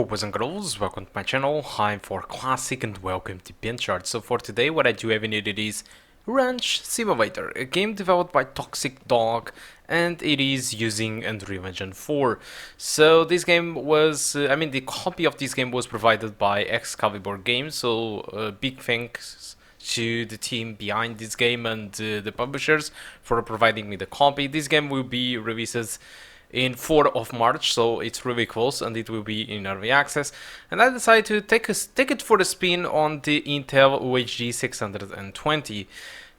boys and girls, welcome to my channel. I'm for Classic and welcome to BenchART. So for today what I do have needed is Ranch Simulator, a game developed by Toxic Dog, and it is using Unreal Engine 4. So this game was, the copy of this game was provided by Excalibur Games, so big thanks to the team behind this game and the publishers for providing me the copy. This game will be released in 4th of March, so it's really close, and it will be in early access. And I decided to take it for a spin on the Intel UHD 620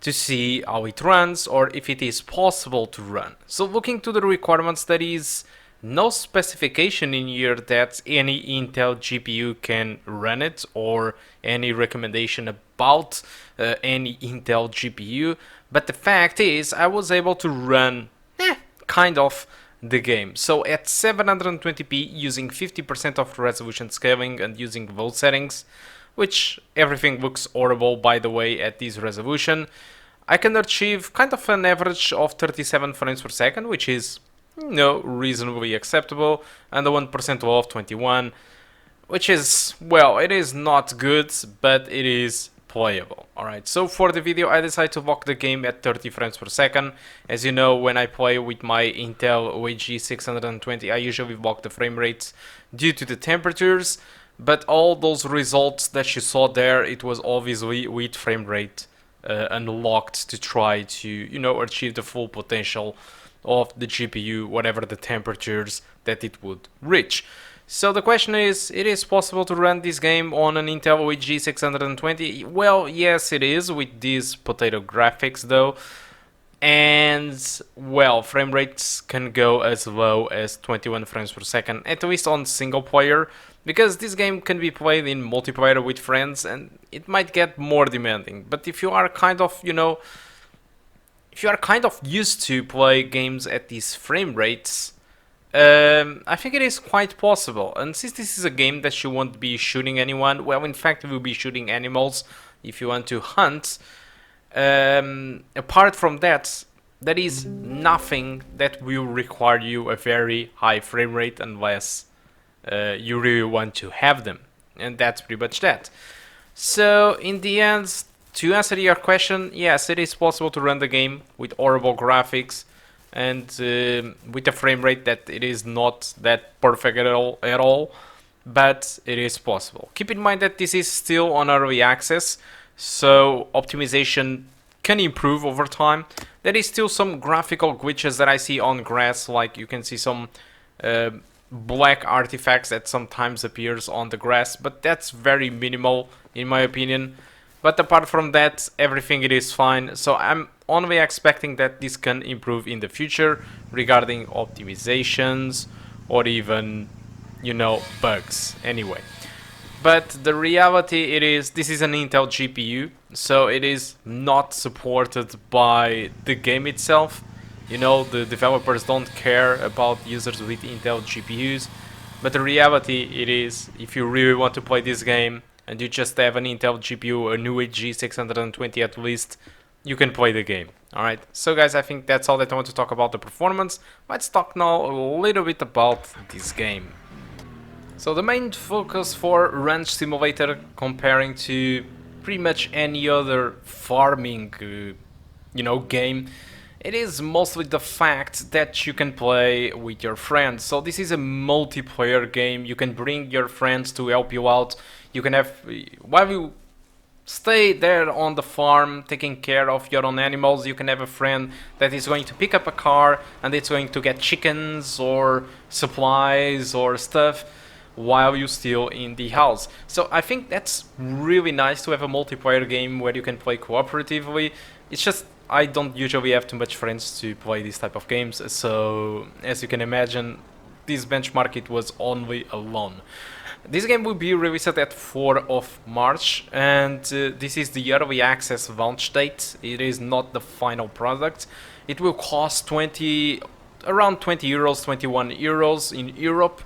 to see how it runs, or if it is possible to run. So looking to the requirements, there is no specification in here that any Intel GPU can run it, or any recommendation about any Intel GPU, but the fact is I was able to run kind of the game. So at 720p using 50% of resolution scaling and using low settings, which everything looks horrible by the way at this resolution, I can achieve kind of an average of 37 frames per second, which is, reasonably acceptable, and a 1% low of 21, which is, well, it is not good, but it is playable. Alright, so for the video I decided to lock the game at 30 frames per second. As you know, when I play with my Intel UHD 620 I usually lock the frame rates due to the temperatures, but all those results that you saw there, it was obviously with frame rate unlocked to try to achieve the full potential of the GPU, whatever the temperatures that it would reach. So the question is, it is possible to run this game on an Intel UHD 620? Well, yes it is, with these potato graphics though. And, well, frame rates can go as low as 21 frames per second, at least on single player, because this game can be played in multiplayer with friends and it might get more demanding. But if you are kind of, if you are kind of used to play games at these frame rates, I think it is quite possible. And since this is a game that you won't be shooting anyone, well, in fact you will be shooting animals if you want to hunt. Apart from that, there is nothing that will require you a very high frame rate unless you really want to have them, and that's pretty much that. So in the end, to answer your question, yes, it is possible to run the game with horrible graphics and with a frame rate that it is not that perfect at all, but it is possible. Keep in mind that this is still on early access, so optimization can improve over time. There is still some graphical glitches that I see on grass, like you can see some black artifacts that sometimes appears on the grass, but that's very minimal in my opinion. But apart from that, everything it is fine, so I'm only expecting that this can improve in the future regarding optimizations or even, bugs anyway. But the reality it is, this is an Intel GPU, so it is not supported by the game itself. The developers don't care about users with Intel GPUs, but the reality it is, if you really want to play this game and you just have an Intel GPU, an UHD 620 at least, you can play the game. Alright, so guys, I think that's all that I want to talk about the performance. Let's talk now a little bit about this game. So the main focus for Ranch Simulator, comparing to pretty much any other farming, game, it is mostly the fact that you can play with your friends. So this is a multiplayer game. You can bring your friends to help you out. You can have, while you stay there on the farm taking care of your own animals, you can have a friend that is going to pick up a car and it's going to get chickens or supplies or stuff while you're still in the house. So I think that's really nice to have a multiplayer game where you can play cooperatively. It's just I don't usually have too much friends to play this type of games, so as you can imagine, this benchmark it was only alone. This game will be released at 4th of March, and this is the early access launch date. It is not the final product. It will cost around 20 euros, 21 euros in Europe,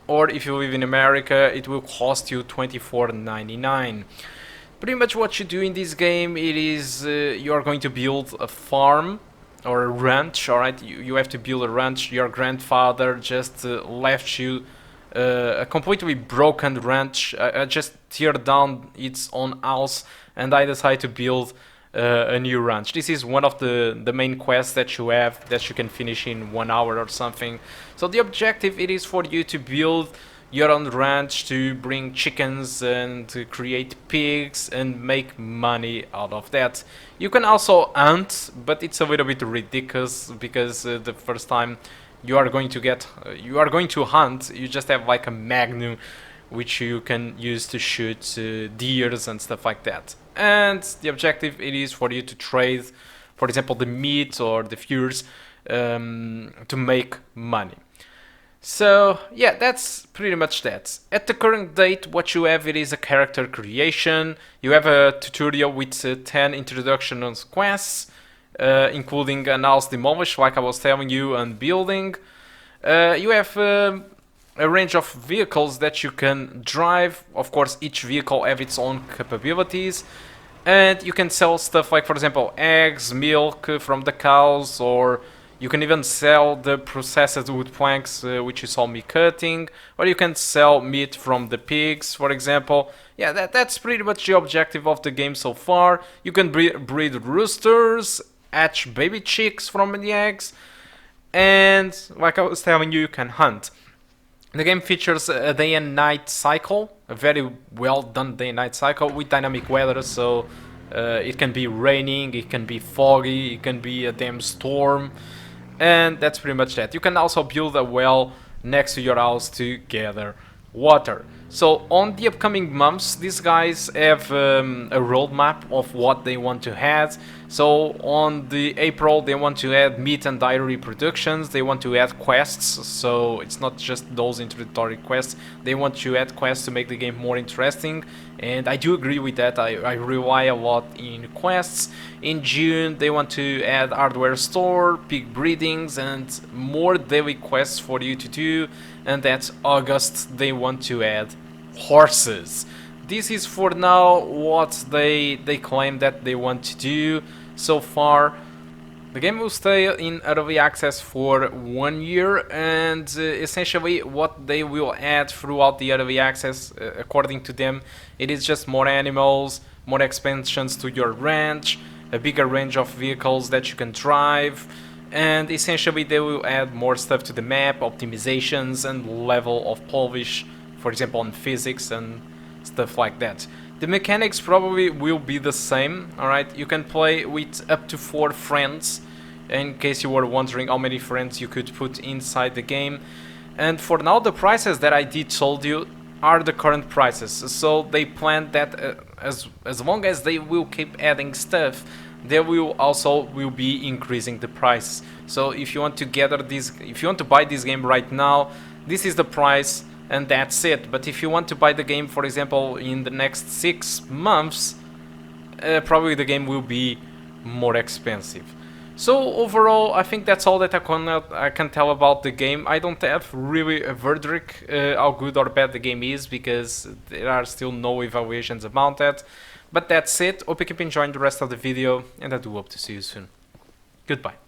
or if you live in America, it will cost you 24.99. Pretty much what you do in this game, it is you are going to build a farm or a ranch. Alright, you have to build a ranch. Your grandfather just left you a completely broken ranch. I just tear down its own house and I decide to build a new ranch. This is one of the main quests that you have that you can finish in 1 hour or something. So the objective it is for you to build your own ranch, to bring chickens and to create pigs and make money out of that. You can also hunt, but it's a little bit ridiculous because the first time you are going to hunt, you just have like a magnum which you can use to shoot deers and stuff like that. And the objective it is for you to trade, for example, the meat or the furs to make money. So yeah, that's pretty much that. At the current date, what you have it is a character creation. You have a tutorial with 10 introduction on quests, including an house demolish, like I was telling you, and building. You have a range of vehicles that you can drive. Of course, each vehicle have its own capabilities. And you can sell stuff like, for example, eggs, milk from the cows, or you can even sell the processed wood planks, which you saw me cutting, or you can sell meat from the pigs, for example. Yeah, that's pretty much the objective of the game so far. You can breed roosters, hatch baby chicks from the eggs, and like I was telling you, you can hunt. The game features a day and night cycle, a very well done day and night cycle with dynamic weather, so it can be raining, it can be foggy, it can be a damn storm, and that's pretty much that. You can also build a well next to your house to gather water. So on the upcoming months, these guys have a roadmap of what they want to add. So on the April they want to add meat and dairy productions, they want to add quests, so it's not just those introductory quests, they want to add quests to make the game more interesting, and I do agree with that. I rely a lot in quests. In June they want to add hardware store, pig breedings and more daily quests for you to do, and at August they want to add horses. This is for now what they claim that they want to do. So far the game will stay in early access for 1 year, and essentially what they will add throughout the early access, according to them, it is just more animals, more expansions to your ranch, a bigger range of vehicles that you can drive, and essentially they will add more stuff to the map, optimizations and level of polish, for example on physics and stuff like that. The mechanics probably will be the same, alright? You can play with up to 4 friends, in case you were wondering how many friends you could put inside the game. And for now the prices that I did told you are the current prices, so they plan that as long as they will keep adding stuff, they will be increasing the price. So if you want to buy this game right now, this is the price and that's it. But if you want to buy the game, for example, in the next 6 months, probably the game will be more expensive. So overall, I think that's all that I can tell about the game. I don't have really a verdict how good or bad the game is, because there are still no evaluations about that. But that's it. Hope you keep enjoying the rest of the video, and I do hope to see you soon. Goodbye.